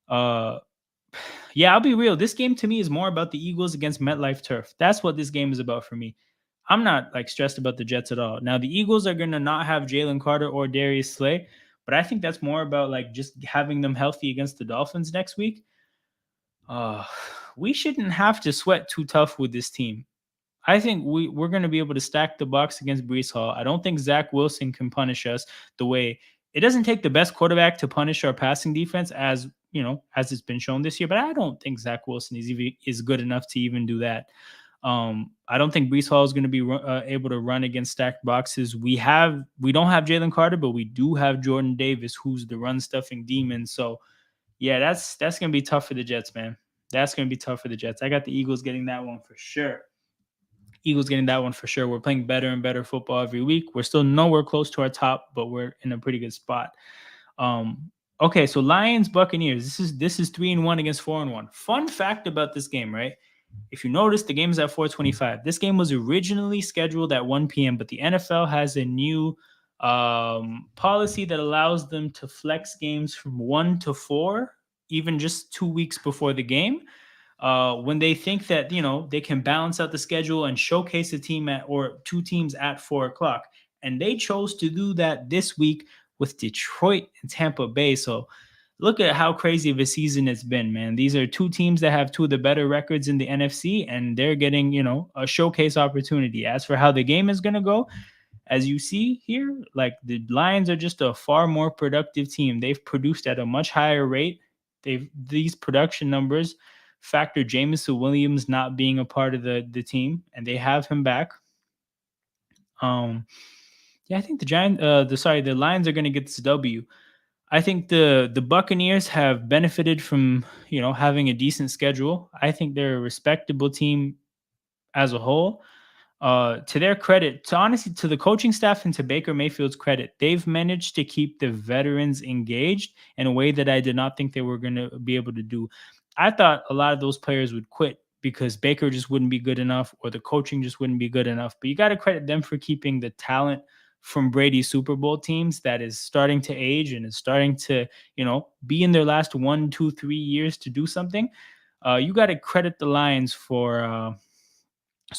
Yeah, I'll be real. This game to me is more about the Eagles against MetLife Turf. That's what this game is about for me. I'm not stressed about the Jets at all. Now, the Eagles are going to not have Jalen Carter or Darius Slay, But I think that's more about like just having them healthy against the Dolphins next week. Uh, we shouldn't have to sweat too tough with this team. I think we're going to be able to stack the box against Brees Hall. I don't think Zach Wilson can punish us the way it doesn't take the best quarterback to punish our passing defense, as you know, as it's been shown this year. But I don't think Zach Wilson is good enough to even do that. I don't think Brees Hall is going to be able to run against stacked boxes. We don't have Jalen Carter, but we do have Jordan Davis, who's the run stuffing demon. So yeah, that's going to be tough for the Jets, man. That's going to be tough for the Jets. I got the Eagles getting that one for sure. Eagles getting that one for sure. We're playing better and better football every week. We're still nowhere close to our top, but we're in a pretty good spot. Okay, so Lions Buccaneers. This is 3-1 against 4-1. Fun fact about this game, right? If you notice, the game is at 4:25. This game was originally scheduled at 1 p.m., but the NFL has a new policy that allows them to flex games from 1 to 4, even just 2 weeks before the game. When they think that they can balance out the schedule and showcase a team or two teams at 4 o'clock, and they chose to do that this week with Detroit and Tampa Bay. So look at how crazy of a season it's been, man. These are two teams that have two of the better records in the NFC, and they're getting a showcase opportunity. As for how the game is gonna go, as you see here, like the Lions are just a far more productive team. They've produced at a much higher rate. These production numbers factor Jameson Williams not being a part of the team, and they have him back. Yeah, I think the Lions are going to get this W. I think the Buccaneers have benefited from having a decent schedule. I think they're a respectable team as a whole. To their credit, to the coaching staff and to Baker Mayfield's credit, they've managed to keep the veterans engaged in a way that I did not think they were going to be able to do. I thought a lot of those players would quit because Baker just wouldn't be good enough or the coaching just wouldn't be good enough. But you got to credit them for keeping the talent from Brady's Super Bowl teams that is starting to age and is starting to, be in their last 1, 2, 3 years to do something. You got to credit the Lions for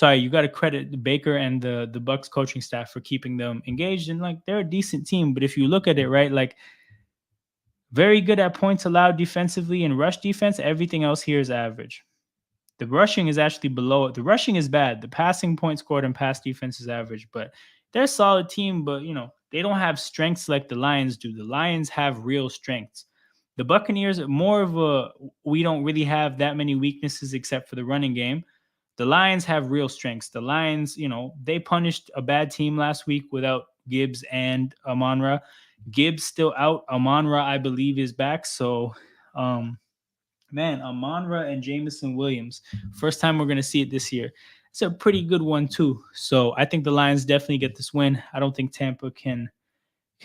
you got to credit the Baker and the Bucks coaching staff for keeping them engaged, and like they're a decent team. But if you look at it, right, like very good at points allowed defensively and rush defense. Everything else here is average. The rushing is actually below it. The rushing is bad. The passing points scored and pass defense is average, but they're a solid team. But they don't have strengths like the Lions do. The Lions have real strengths. The Buccaneers are more of we don't really have that many weaknesses except for the running game. The Lions have real strengths. The Lions, they punished a bad team last week without Gibbs and Amon-Ra. Gibbs still out. Amon-Ra, I believe, is back. So, man, Amon-Ra and Jameson Williams. First time we're going to see it this year. It's a pretty good one, too. So I think the Lions definitely get this win. I don't think Tampa can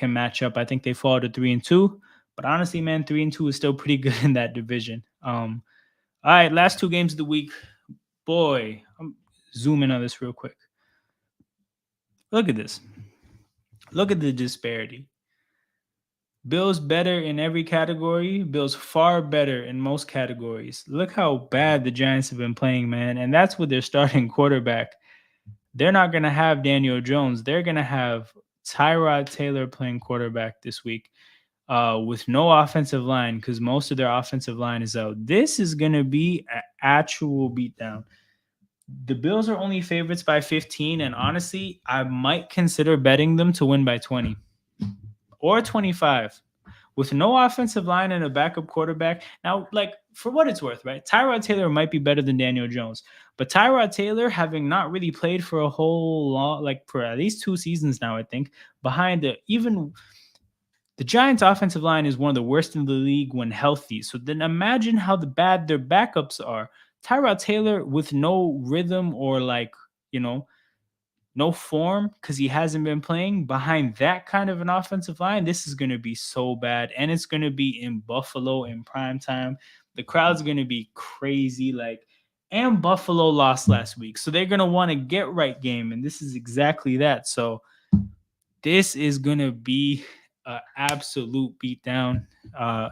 match up. I think they fall to 3-2. But honestly, man, 3-2 is still pretty good in that division. All right, last two games of the week. Boy, I'm zooming on this real quick. Look at this. Look at the disparity. Bills better in every category. Bills far better in most categories. Look how bad the Giants have been playing, man. And that's with their starting quarterback. They're not going to have Daniel Jones. They're going to have Tyrod Taylor playing quarterback this week with no offensive line because most of their offensive line is out. This is going to be an actual beatdown. The Bills are only favorites by 15, and honestly, I might consider betting them to win by 20 or 25 with no offensive line and a backup quarterback. Now, like, for what it's worth, right? Tyrod Taylor might be better than Daniel Jones, but Tyrod Taylor, having not really played for a whole lot, like for at least 2 seasons now, I think, behind the Giants' offensive line is one of the worst in the league when healthy. So then imagine how bad their backups are. Tyrod Taylor with no rhythm or no form because he hasn't been playing behind that kind of an offensive line. This is going to be so bad. And it's going to be in Buffalo in prime time. The crowd's going to be crazy. And Buffalo lost last week. So they're going to want a get right game. And this is exactly that. So this is going to be an absolute beatdown.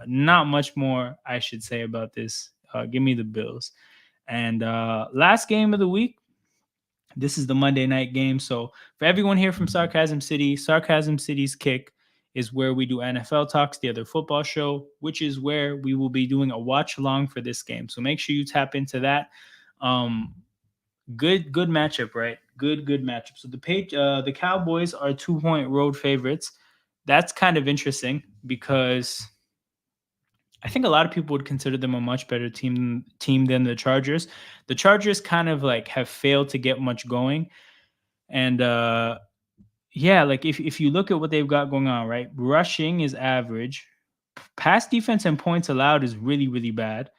Not much more I should say about this. Give me the Bills. And last game of the week, this is the Monday night game. So for everyone here from Sarcasm City's kick is where we do NFL Talks, the other football show, which is where we will be doing a watch along for this game. So make sure you tap into that. Um, good matchup, right? Good matchup. So the Cowboys are 2-point road favorites. That's kind of interesting because I think a lot of people would consider them a much better team than the Chargers. The Chargers kind of like have failed to get much going, and yeah, like if you look at what they've got going on, right? Rushing is average, pass defense and points allowed is really bad.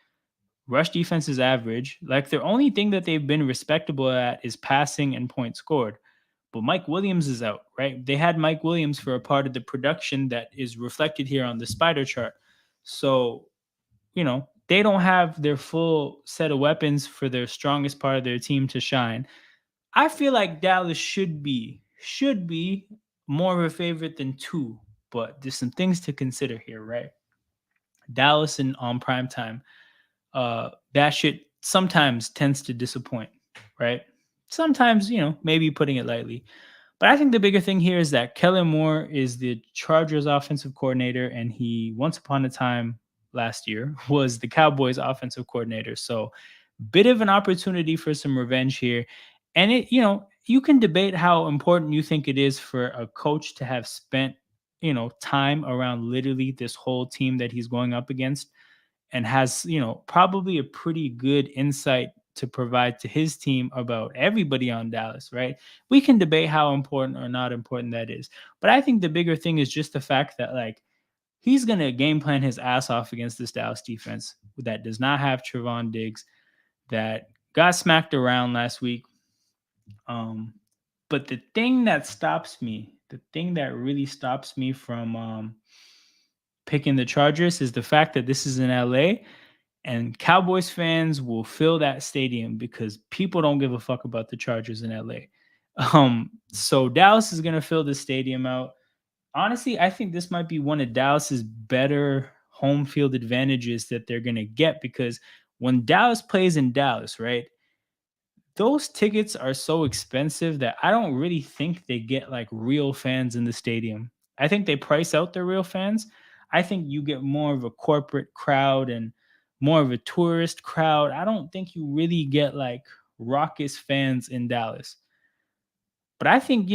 Rush defense is average. Like the only thing that they've been respectable at is passing and points scored. But Mike Williams is out, right? They had Mike Williams for a part of the production that is reflected here on the spider chart. So they don't have their full set of weapons for their strongest part of their team to shine. I feel like Dallas should be more of a favorite than 2, but there's some things to consider here, right? Dallas and on prime time, that shit sometimes tends to disappoint, right? Sometimes, maybe putting it lightly. But I think the bigger thing here is that Kellen Moore is the Chargers offensive coordinator, and he once upon a time last year was the Cowboys offensive coordinator. So bit of an opportunity for some revenge here. And you can debate how important you think it is for a coach to have spent, time around literally this whole team that he's going up against and has, probably a pretty good insight to provide to his team about everybody on Dallas, right? We can debate how important or not important that is. But I think the bigger thing is just the fact that like he's going to game plan his ass off against this Dallas defense that does not have Trevon Diggs, that got smacked around last week. But the thing that stops me, the thing that really stops me from picking the Chargers is the fact that this is in LA and Cowboys fans will fill that stadium because people don't give a fuck about the Chargers in LA. So Dallas is going to fill the stadium out. Honestly, I think this might be one of Dallas's better home field advantages that they're going to get because when Dallas plays in Dallas, right? Those tickets are so expensive that I don't really think they get like real fans in the stadium. I think they price out their real fans. I think you get more of a corporate crowd and more of a tourist crowd. I don't think you really get like raucous fans in Dallas. But I think,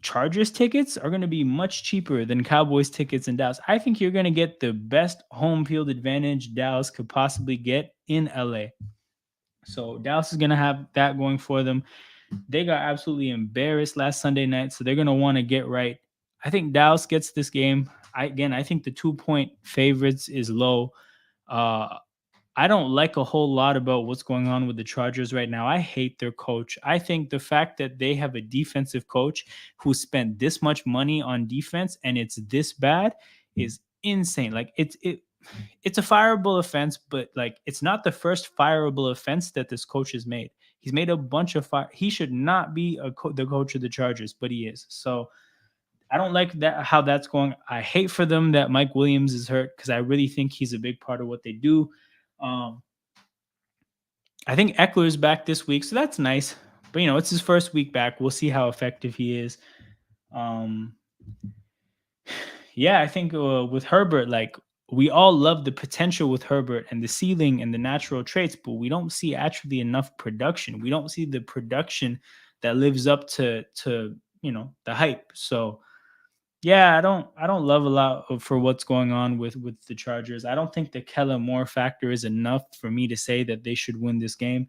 Chargers tickets are going to be much cheaper than Cowboys tickets in Dallas. I think you're going to get the best home field advantage Dallas could possibly get in LA. So Dallas is going to have that going for them. They got absolutely embarrassed last Sunday night, so they're going to want to get right. I think Dallas gets this game. I think the 2-point favorites is low. I don't like a whole lot about what's going on with the Chargers right now. I hate their coach. I think the fact that they have a defensive coach who spent this much money on defense and it's this bad is insane. Like it's a fireable offense, but like it's not the first fireable offense that this coach has made. He's made a bunch of fire. He should not be the coach of the Chargers, but he is. So I don't like that how that's going. I hate for them that Mike Williams is hurt because I really think he's a big part of what they do. Um, I think Eckler is back this week, so that's nice. But it's his first week back. We'll see how effective he is. Um, yeah, I think with Herbert, like we all love the potential with Herbert and the ceiling and the natural traits, but we don't see actually enough production. We don't see the production that lives up to the hype. So yeah, I don't love a lot for what's going on with the Chargers. I don't think the Kellen Moore factor is enough for me to say that they should win this game.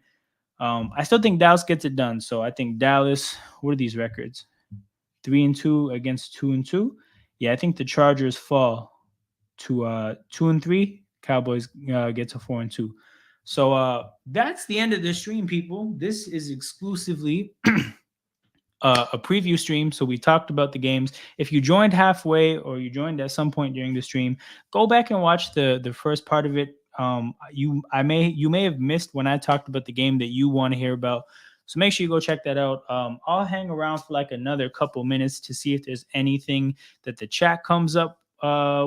I still think Dallas gets it done. So I think Dallas. What are these records? 3-2 against 2-2. Yeah, I think the Chargers fall to 2-3. Cowboys get to 4-2. So that's the end of the stream, people. This is exclusively a preview stream. So we talked about the games. If you joined halfway or you joined at some point during the stream, go back and watch the first part of it. You may have missed when I talked about the game that you want to hear about. So make sure you go check that out. I'll hang around for like another couple minutes to see if there's anything that the chat comes up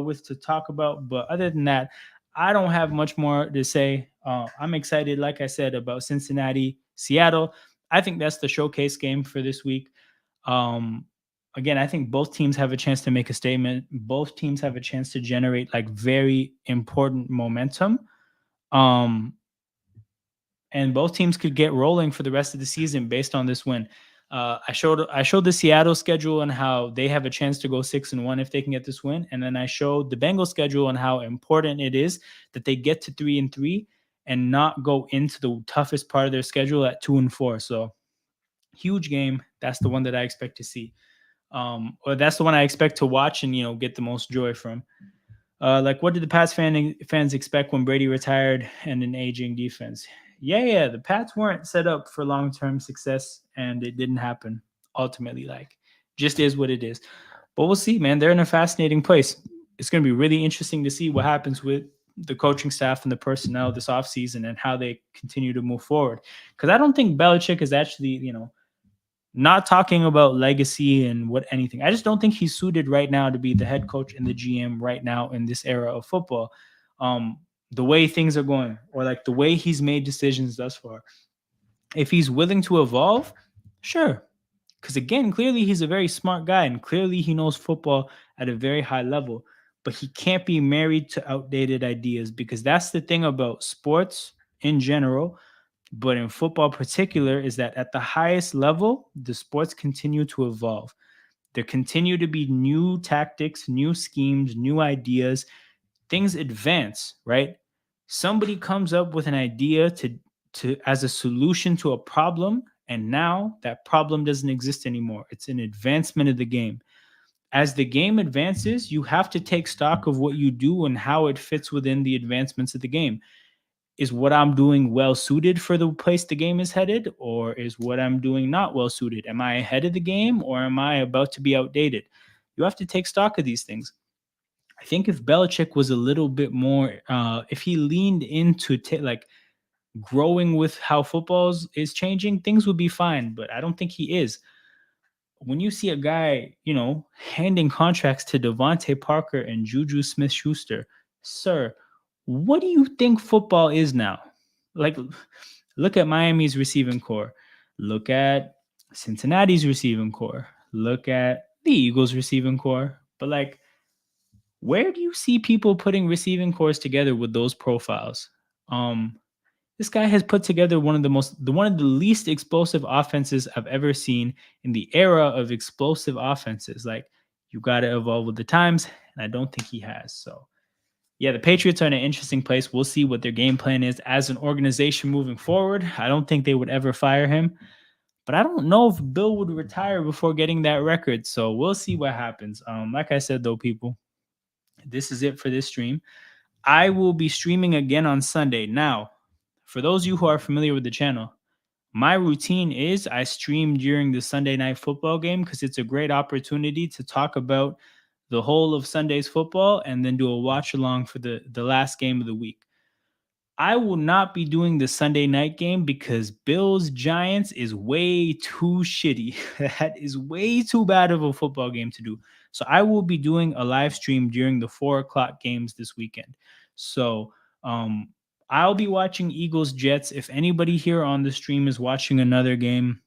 with to talk about. But other than that, I don't have much more to say. I'm excited, like I said, about Cincinnati, Seattle. I think that's the showcase game for this week. Um, again, I think both teams have a chance to make a statement. Both teams have a chance to generate like very important momentum. Um, and both teams could get rolling for the rest of the season based on this win. I showed the Seattle schedule and how they have a chance to go 6-1 if they can get this win, and then I showed the Bengals schedule and how important it is that they get to 3-3 and not go into the toughest part of their schedule at 2-4. So huge game. That's the one that I expect to see, or that's the one I expect to watch and get the most joy from. Like, what did the fans expect when Brady retired and an aging defense? Yeah. The Pats weren't set up for long term success, and it didn't happen. Ultimately, like, just is what it is. But we'll see, man. They're in a fascinating place. It's going to be really interesting to see what happens with the coaching staff and the personnel this offseason and how they continue to move forward. Because I don't think Belichick is actually, not talking about legacy and what anything. I just don't think he's suited right now to be the head coach and the GM right now in this era of football. Um, the way things are going, or like the way he's made decisions thus far. If he's willing to evolve, sure. Because again, clearly he's a very smart guy and clearly he knows football at a very high level. But he can't be married to outdated ideas because that's the thing about sports in general, but in football particular, is that at the highest level, the sports continue to evolve. There continue to be new tactics, new schemes, new ideas, things advance, right? Somebody comes up with an idea to as a solution to a problem, and now that problem doesn't exist anymore. It's an advancement of the game. As the game advances, you have to take stock of what you do and how it fits within the advancements of the game. Is what I'm doing well suited for the place the game is headed, or is what I'm doing not well suited? Am I ahead of the game, or am I about to be outdated? You have to take stock of these things. I think if Belichick was a little bit more, if he leaned into like growing with how football is changing, things would be fine. But I don't think he is. When you see a guy, handing contracts to Devontae Parker and Juju Smith-Schuster, sir, what do you think football is now? Like, look at Miami's receiving core. Look at Cincinnati's receiving core. Look at the Eagles' receiving core. But like, where do you see people putting receiving cores together with those profiles? Um, this guy has put together one of the least explosive offenses I've ever seen in the era of explosive offenses. Like, you got to evolve with the times, and I don't think he has. So, yeah, the Patriots are in an interesting place. We'll see what their game plan is as an organization moving forward. I don't think they would ever fire him, but I don't know if Bill would retire before getting that record. So we'll see what happens. Like I said, though, people, this is it for this stream. I will be streaming again on Sunday. Now, for those of you who are familiar with the channel, my routine is I stream during the Sunday night football game because it's a great opportunity to talk about the whole of Sunday's football and then do a watch along for the last game of the week. I will not be doing the Sunday night game because Bills Giants is way too shitty. That is way too bad of a football game to do. So I will be doing a live stream during the 4 o'clock games this weekend. So I'll be watching Eagles Jets. If anybody here on the stream is watching another game,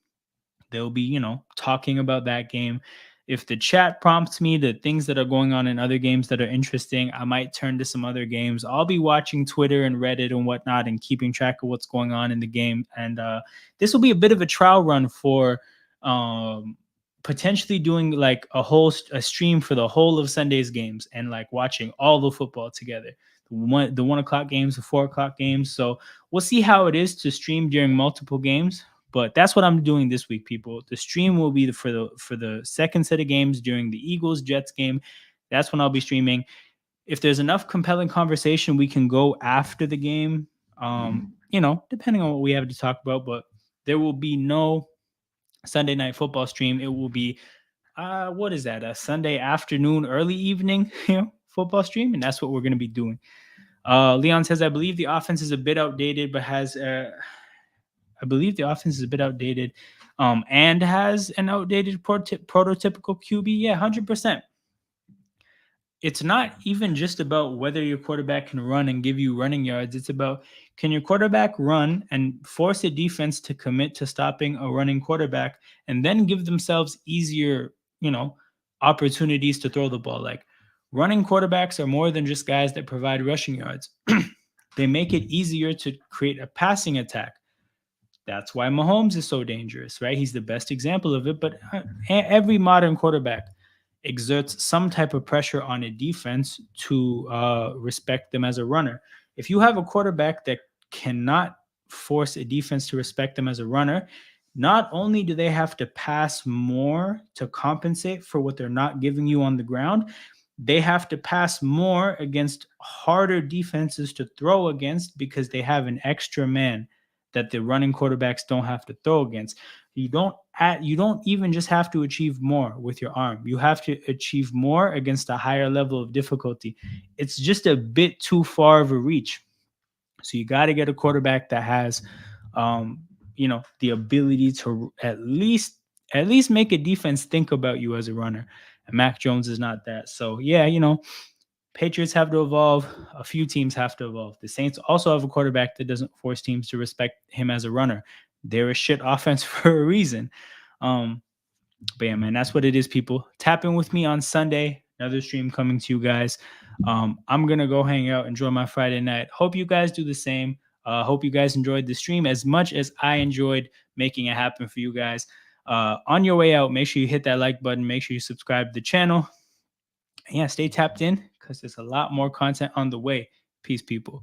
they'll be, talking about that game. If the chat prompts me the things that are going on in other games that are interesting, I might turn to some other games. I'll be watching Twitter and Reddit and whatnot and keeping track of what's going on in the game. And this will be a bit of a trial run for potentially doing like a stream for the whole of Sunday's games and like watching all the football together. The 1 o'clock games, the 4 o'clock games. So we'll see how it is to stream during multiple games. But that's what I'm doing this week, people. The stream will be for the second set of games during the Eagles Jets game. That's when I'll be streaming. If there's enough compelling conversation, we can go after the game. Depending on what we have to talk about. But there will be no Sunday night football stream. It will be what is that? A Sunday afternoon, early evening, football stream, and that's what we're going to be doing. Leon says, I believe the offense is a bit outdated, but has and has an outdated prototypical QB. Yeah, 100%. It's not even just about whether your quarterback can run and give you running yards. It's about, can your quarterback run and force a defense to commit to stopping a running quarterback and then give themselves easier, opportunities to throw the ball. Like running quarterbacks are more than just guys that provide rushing yards. They make it easier to create a passing attack. That's why Mahomes is so dangerous, right? He's the best example of it. But every modern quarterback exerts some type of pressure on a defense to respect them as a runner. If you have a quarterback that cannot force a defense to respect them as a runner, not only do they have to pass more to compensate for what they're not giving you on the ground, they have to pass more against harder defenses to throw against because they have an extra man that the running quarterbacks don't have to throw against. You don't even just have to achieve more with your arm. You have to achieve more against a higher level of difficulty. It's just a bit too far of a reach. So you got to get a quarterback that has the ability to at least make a defense think about you as a runner. And Mac Jones is not that. So yeah, Patriots have to evolve. A few teams have to evolve. The Saints also have a quarterback that doesn't force teams to respect him as a runner. They're a shit offense for a reason. But yeah, man, that's what it is, people. Tap in with me on Sunday. Another stream coming to you guys. I'm going to go hang out, enjoy my Friday night. Hope you guys do the same. Hope you guys enjoyed the stream as much as I enjoyed making it happen for you guys. On your way out, make sure you hit that like button. Make sure you subscribe to the channel. And yeah, stay tapped in because there's a lot more content on the way. Peace, people.